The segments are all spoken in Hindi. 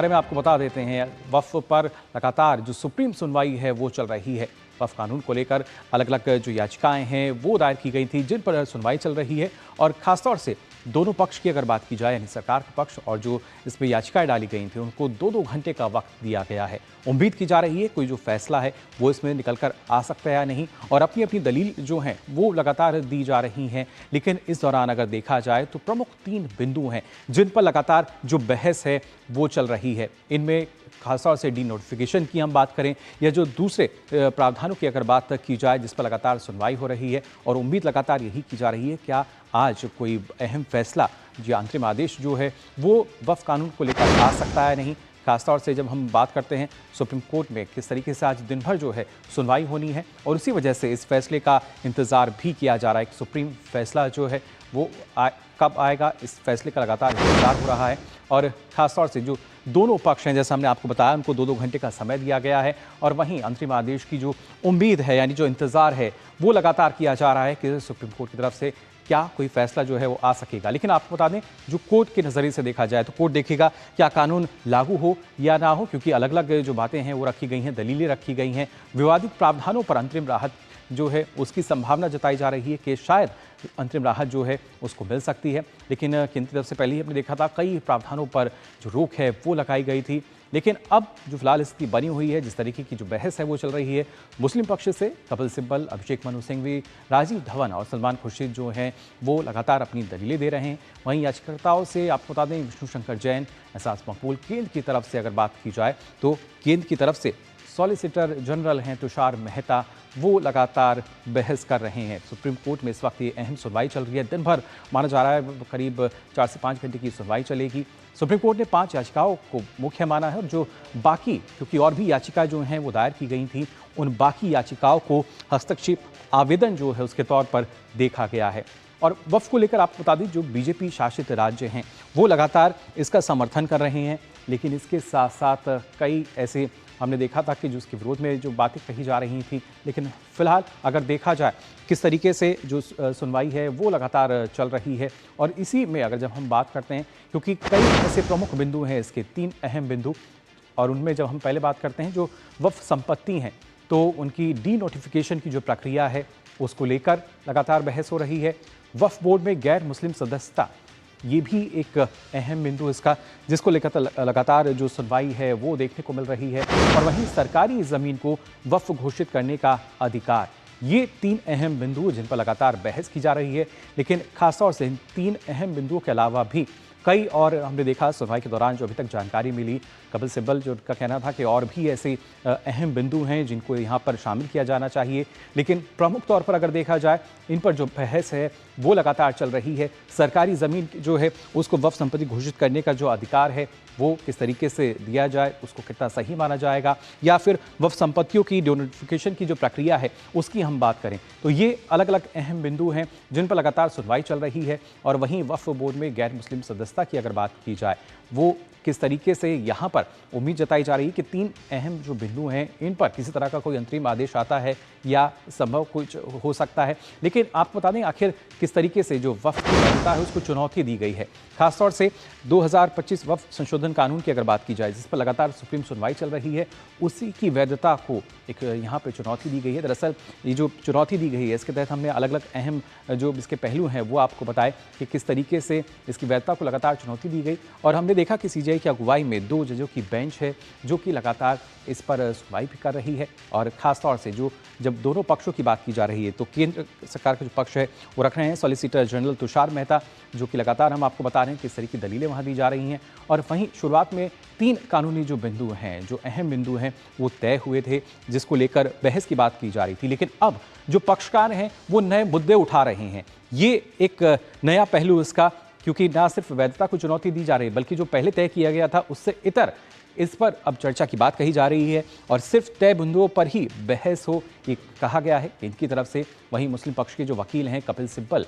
बारे में आपको बता देते हैं, वक्फ पर लगातार जो सुप्रीम सुनवाई है वो चल रही है। वक्फ कानून को लेकर अलग अलग जो याचिकाएं हैं वो दायर की गई थी, जिन पर सुनवाई चल रही है। और खासतौर से दोनों पक्ष की अगर बात की जाए, यानी सरकार का पक्ष और जो इसमें याचिकाएं डाली गई थी, उनको 2-2 घंटे का वक्त दिया गया है। उम्मीद की जा रही है कोई जो फैसला है वो इसमें निकल कर आ सकता है या नहीं, और अपनी अपनी दलील जो हैं वो लगातार दी जा रही हैं। लेकिन इस दौरान अगर देखा जाए तो प्रमुख 3 बिंदु हैं जिन पर लगातार जो बहस है वो चल रही है। इनमें खासतौर से डी नोटिफिकेशन की हम बात करें या जो दूसरे प्रावधानों की अगर बात की जाए जिस पर लगातार सुनवाई हो रही है, और उम्मीद लगातार यही की जा रही है क्या आज कोई अहम फैसला जो अंतरिम आदेश जो है वो वक्फ कानून को लेकर आ सकता है नहीं। खासतौर से जब हम बात करते हैं सुप्रीम कोर्ट में किस तरीके से आज दिन भर जो है सुनवाई होनी है, और उसी वजह से इस फैसले का इंतज़ार भी किया जा रहा है कि सुप्रीम फैसला जो है वो कब आएगा, इस फैसले का लगातार इंतजार हो रहा है। और ख़ासतौर से जो दोनों पक्ष हैं, जैसा हमने आपको बताया, उनको 2-2 घंटे का समय दिया गया है, और वहीं अंतरिम आदेश की जो उम्मीद है, यानी जो इंतज़ार है, वो लगातार किया जा रहा है कि सुप्रीम कोर्ट की तरफ से क्या कोई फैसला जो है वो आ सकेगा। लेकिन आपको बता दें, जो कोर्ट के नज़रिए से देखा जाए तो कोर्ट देखेगा क्या कानून लागू हो या ना हो, क्योंकि अलग अलग जो बातें हैं वो रखी गई हैं, दलीलें रखी गई हैं। विवादित प्रावधानों पर अंतरिम राहत जो है उसकी संभावना जताई जा रही है कि शायद अंतरिम राहत जो है उसको मिल सकती है। लेकिन केंद्र की तरफ से पहले ही हमने देखा था कई प्रावधानों पर जो रोक है वो लगाई गई थी। लेकिन अब जो फिलहाल स्थिति बनी हुई है, जिस तरीके की जो बहस है वो चल रही है, मुस्लिम पक्ष से कपिल सिब्बल, अभिषेक मनु सिंघवी, राजीव धवन और सलमान खुर्शीद जो हैं वो लगातार अपनी दलीलें दे रहे हैं। वहीं याचिकाकर्ताओं से आपको बता दें, विष्णु शंकर जैन, एहसास मकबूल, केंद्र की तरफ से अगर बात की जाए तो केंद्र की तरफ से सॉलिसिटर जनरल हैं तुषार मेहता, वो लगातार बहस कर रहे हैं। सुप्रीम कोर्ट में इस वक्त ये अहम सुनवाई चल रही है। दिन भर माना जा रहा है करीब 4 से 5 घंटे की सुनवाई चलेगी। सुप्रीम कोर्ट ने 5 याचिकाओं को मुख्य माना है, और जो बाकी, क्योंकि और भी याचिका जो हैं वो दायर की गई थी, उन बाकी याचिकाओं को हस्तक्षेप आवेदन जो है उसके तौर पर देखा गया है। और वक्फ को लेकर आपको बता दें, जो बीजेपी शासित राज्य हैं वो लगातार इसका समर्थन कर रहे हैं। लेकिन इसके साथ साथ कई ऐसे हमने देखा था कि जो उसके विरोध में जो बातें कही जा रही थी। लेकिन फिलहाल अगर देखा जाए किस तरीके से जो सुनवाई है वो लगातार चल रही है, और इसी में अगर जब हम बात करते हैं, क्योंकि कई ऐसे प्रमुख बिंदु हैं इसके, 3 अहम बिंदु, और उनमें जब हम पहले बात करते हैं जो वक्फ संपत्ति हैं तो उनकी डी नोटिफिकेशन की जो प्रक्रिया है उसको लेकर लगातार बहस हो रही है। वक्फ बोर्ड में गैर मुस्लिम सदस्यता, ये भी एक अहम बिंदु इसका, जिसको लेकर लगातार जो सुनवाई है वो देखने को मिल रही है। और वहीं सरकारी ज़मीन को वक्फ घोषित करने का अधिकार, ये 3 अहम बिंदु जिन पर लगातार बहस की जा रही है। लेकिन खासतौर से इन 3 अहम बिंदुओं के अलावा भी कई और हमने देखा सुनवाई के दौरान जो अभी तक जानकारी मिली, कपिल सिब्बल जो का कहना था कि और भी ऐसे अहम बिंदु हैं जिनको यहाँ पर शामिल किया जाना चाहिए। लेकिन प्रमुख तौर पर अगर देखा जाए, इन पर जो बहस है वो लगातार चल रही है। सरकारी ज़मीन जो है उसको वक्फ संपत्ति घोषित करने का जो अधिकार है वो किस तरीके से दिया जाए, उसको कितना सही माना जाएगा, या फिर वक्फ संपत्तियों की नोटिफिकेशन की जो प्रक्रिया है उसकी हम बात करें, तो ये अलग अलग अहम बिंदु हैं जिन पर लगातार सुनवाई चल रही है। और वहीं वक्फ बोर्ड में गैर मुस्लिम सदस्यता की अगर बात की जाए, वो किस तरीके से यहाँ पर उम्मीद जताई जा रही है कि 3 अहम जो बिंदु हैं इन पर किसी तरह का कोई अंतरिम आदेश आता है या संभव कुछ हो सकता है। लेकिन आपको बता दें आखिर किस तरीके से जो वक्फ की वैधता है उसको चुनौती दी गई है। खासतौर से 2025 वक्फ संशोधन कानून की अगर बात की जाए, जिस पर लगातार सुप्रीम सुनवाई चल रही है, उसी की वैधता को एक यहाँ पर चुनौती दी गई है। दरअसल ये जो चुनौती दी गई है इसके तहत हमने अलग अलग अहम जो इसके पहलू हैं वो आपको बताए कि किस तरीके से इसकी वैधता को लगातार चुनौती दी गई। और हमने देखा कि सीजीआई की अगुवाई में 2 जजों की बेंच है जो कि लगातार इस पर सुनवाई भी कर रही है। और ख़ासतौर से जो जब दोनों पक्षों की बात की जा रही है तो केंद्र सरकार का जो पक्ष है वो रख रहे हैं सॉलिसिटर जनरल तुषार मेहता, जो कि लगातार हम आपको बता रहे हैं किस तरह की दलीलें वहाँ दी जा रही हैं। और वहीं शुरुआत में 3 कानूनी जो बिंदु हैं, जो अहम बिंदु हैं, वो तय हुए थे जिसको लेकर बहस की बात की जा रही थी। लेकिन अब जो पक्षकार हैं वो नए मुद्दे उठा रहे हैं। ये एक नया पहलू इसका, क्योंकि ना सिर्फ वैधता को चुनौती दी जा रही है बल्कि जो पहले तय किया गया था उससे इतर इस पर अब चर्चा की बात कही जा रही है, और सिर्फ तय बिंदुओं पर ही बहस हो ये कहा गया है इनकी तरफ से। वहीं मुस्लिम पक्ष के जो वकील हैं कपिल सिब्बल,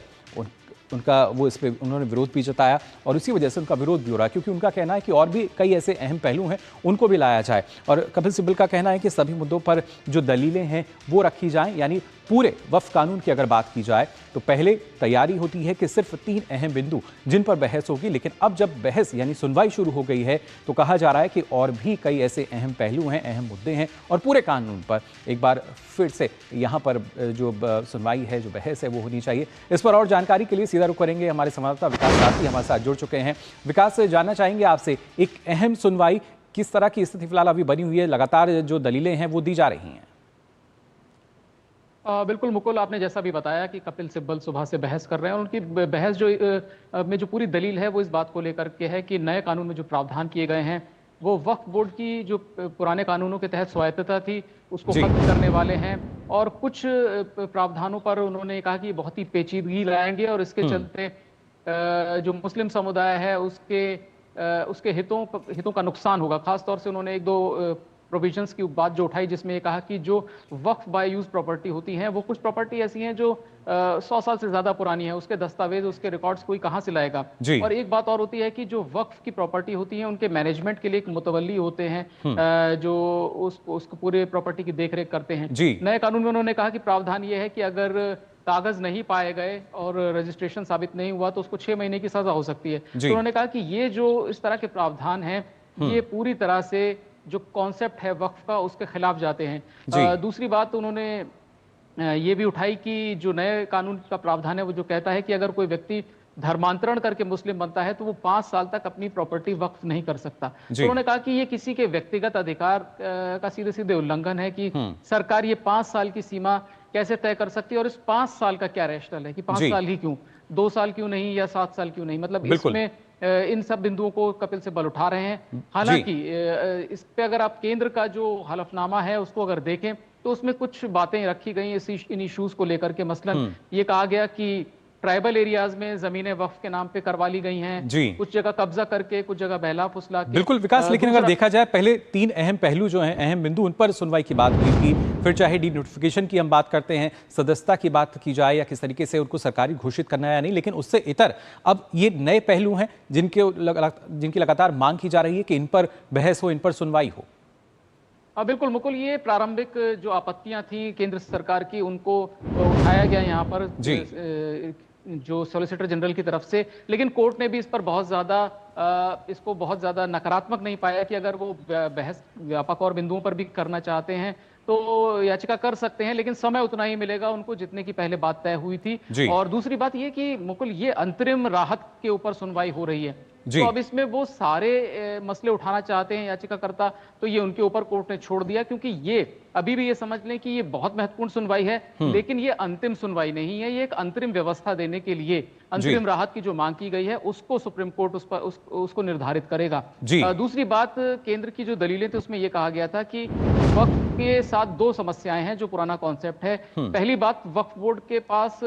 उनका वो इस पर उन्होंने विरोध भी जताया, और इसी वजह से उनका विरोध भी हो रहा है, क्योंकि उनका कहना है कि और भी कई ऐसे अहम पहलू हैं उनको भी लाया जाए। और कपिल सिब्बल का कहना है कि सभी मुद्दों पर जो दलीलें हैं वो रखी जाएं, यानी पूरे वक्फ कानून की अगर बात की जाए तो पहले तैयारी होती है कि सिर्फ 3 अहम बिंदु जिन पर बहस होगी, लेकिन अब जब बहस यानी सुनवाई शुरू हो गई है तो कहा जा रहा है कि और भी कई ऐसे अहम पहलू हैं, अहम मुद्दे हैं और पूरे कानून पर एक बार फिर से यहाँ पर जो सुनवाई है, जो बहस है वो होनी चाहिए। इस पर और जानकारी के लिए सीधा रुख करेंगे, हमारे संवाददाता विकास साथी हमारे साथ जुड़ चुके हैं। विकास, जानना चाहेंगे आपसे, एक अहम सुनवाई किस तरह की स्थिति फिलहाल अभी बनी हुई है, लगातार जो दलीलें हैं वो दी जा रही हैं? बिल्कुल मुकुल, आपने जैसा भी बताया कि कपिल सिब्बल सुबह से बहस कर रहे हैं और उनकी बहस में जो पूरी दलील है वो इस बात को लेकर के है कि नए कानून में जो प्रावधान किए गए हैं वो वक्फ बोर्ड की जो पुराने कानूनों के तहत स्वायत्तता थी उसको खत्म करने वाले हैं और कुछ प्रावधानों पर उन्होंने कहा कि बहुत ही पेचीदगी लाएंगे और इसके चलते जो मुस्लिम समुदाय है उसके हितों का नुकसान होगा। खासतौर से उन्होंने एक दो प्रोविजंस की बात जो उठाई जिसमें ये कहा कि जो वक्फ बाय यूज प्रॉपर्टी होती हैं वो कुछ प्रॉपर्टी ऐसी हैं जो 100 साल से ज्यादा पुरानी है, उसके दस्तावेज उसके रिकॉर्ड्स कोई कहां से लाएगा। और एक बात और होती है कि जो वक्फ की प्रॉपर्टी होती है उनके मैनेजमेंट के लिए एक मुतवल्ली होते हैं जो उसको पूरे प्रॉपर्टी की देखरेख करते हैं। नए कानून में उन्होंने कहा कि प्रावधान ये है कि अगर कागज नहीं पाए गए और रजिस्ट्रेशन साबित नहीं हुआ तो उसको 6 महीने की सजा हो सकती है। तो उन्होंने कहा कि ये जो इस तरह के प्रावधान है ये पूरी तरह से जो कॉन्सेप्ट है वक्फ का उसके खिलाफ जाते हैं। दूसरी बात उन्होंने ये भी उठाई कि जो नए कानून का प्रावधान है वो जो कहता है कि अगर कोई व्यक्ति धर्मांतरण करके मुस्लिम बनता है तो वो 5 साल तक अपनी प्रॉपर्टी वक्फ नहीं कर सकता। तो उन्होंने कहा कि ये किसी के व्यक्तिगत अधिकार का सीधे सीधे उल्लंघन है कि सरकार ये 5 साल की सीमा कैसे तय कर सकती है और इस 5 साल का क्या रैशनल है कि 5 साल ही क्यों, 2 साल क्यों नहीं या 7 साल क्यों नहीं। मतलब इसमें इन सब बिंदुओं को कपिल सिब्बल उठा रहे हैं। हालांकि इस पे अगर आप केंद्र का जो हलफनामा है उसको अगर देखें तो उसमें कुछ बातें रखी गई इन इश्यूज को लेकर के। मसलन ये कहा गया कि ट्राइबल एरियाज में जमीनें वक्फ के नाम पे करवा ली गई हैं, कुछ जगह कब्जा करके कुछ जगह बहला फुसला के। बिल्कुल विकास, लेकिन अगर देखा जाए पहले 3 अहम पहलू जो हैं, अहम बिंदु, उन पर सुनवाई की बात हुई थी। फिर चाहे डी नोटिफिकेशन की हम बात करते हैं, सदस्यता की बात की जाए या किस तरीके से उनको सरकारी घोषित करना है या नहीं, लेकिन उससे इतर अब ये नए पहलू हैं जिनकी लगातार मांग की जा रही है कि इन पर बहस हो, इन पर सुनवाई हो। बिल्कुल मुकुल, ये प्रारंभिक जो आपत्तियां थी केंद्र सरकार की उनको उठाया गया यहाँ पर जो सॉलिसिटर जनरल की तरफ से, लेकिन कोर्ट ने भी इस पर इसको बहुत ज्यादा नकारात्मक नहीं पाया कि अगर वो बहस व्यापक और बिंदुओं पर भी करना चाहते हैं तो याचिका कर सकते हैं, लेकिन समय उतना ही मिलेगा उनको जितने की पहले बात तय हुई थी। और दूसरी बात ये कि मुकुल ये अंतरिम राहत के ऊपर सुनवाई हो रही है, तो अब इसमें वो सारे मसले उठाना चाहते हैं याचिकाकर्ता तो ये उनके ऊपर कोर्ट ने छोड़ दिया, क्योंकि ये अभी भी ये समझ लें कि ये बहुत महत्वपूर्ण सुनवाई है लेकिन ये अंतिम सुनवाई नहीं है। ये एक अंतरिम व्यवस्था देने के लिए अंतरिम राहत की जो मांग की गई है उसको सुप्रीम कोर्ट उसको निर्धारित करेगा। दूसरी बात, केंद्र की जो दलीलें थी उसमें यह कहा गया था कि वक्फ के साथ 2 समस्याएं हैं जो पुराना कॉन्सेप्ट है। पहली बात, वक्फ बोर्ड के पास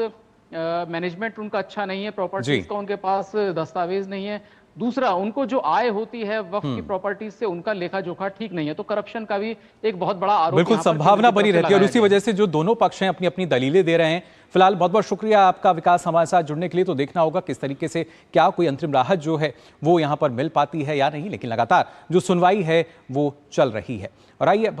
मैनेजमेंट उनका अच्छा नहीं है, प्रॉपर्टीज का उनके पास दस्तावेज नहीं है। दूसरा, उनको जो आय होती है वक्फ की प्रॉपर्टीज से उनका लेखा जोखा ठीक नहीं है, तो करप्शन का भी एक बहुत बड़ा आरोप बिल्कुल संभावना बनी रहती है और उसी वजह से जो दोनों पक्ष हैं अपनी अपनी दलीलें दे रहे हैं। फिलहाल बहुत बहुत शुक्रिया आपका विकास हमारे साथ जुड़ने के लिए। तो देखना होगा किस तरीके से क्या कोई अंतरिम राहत जो है वो यहाँ पर मिल पाती है या नहीं, लेकिन लगातार जो सुनवाई है वो चल रही है। और आइए अब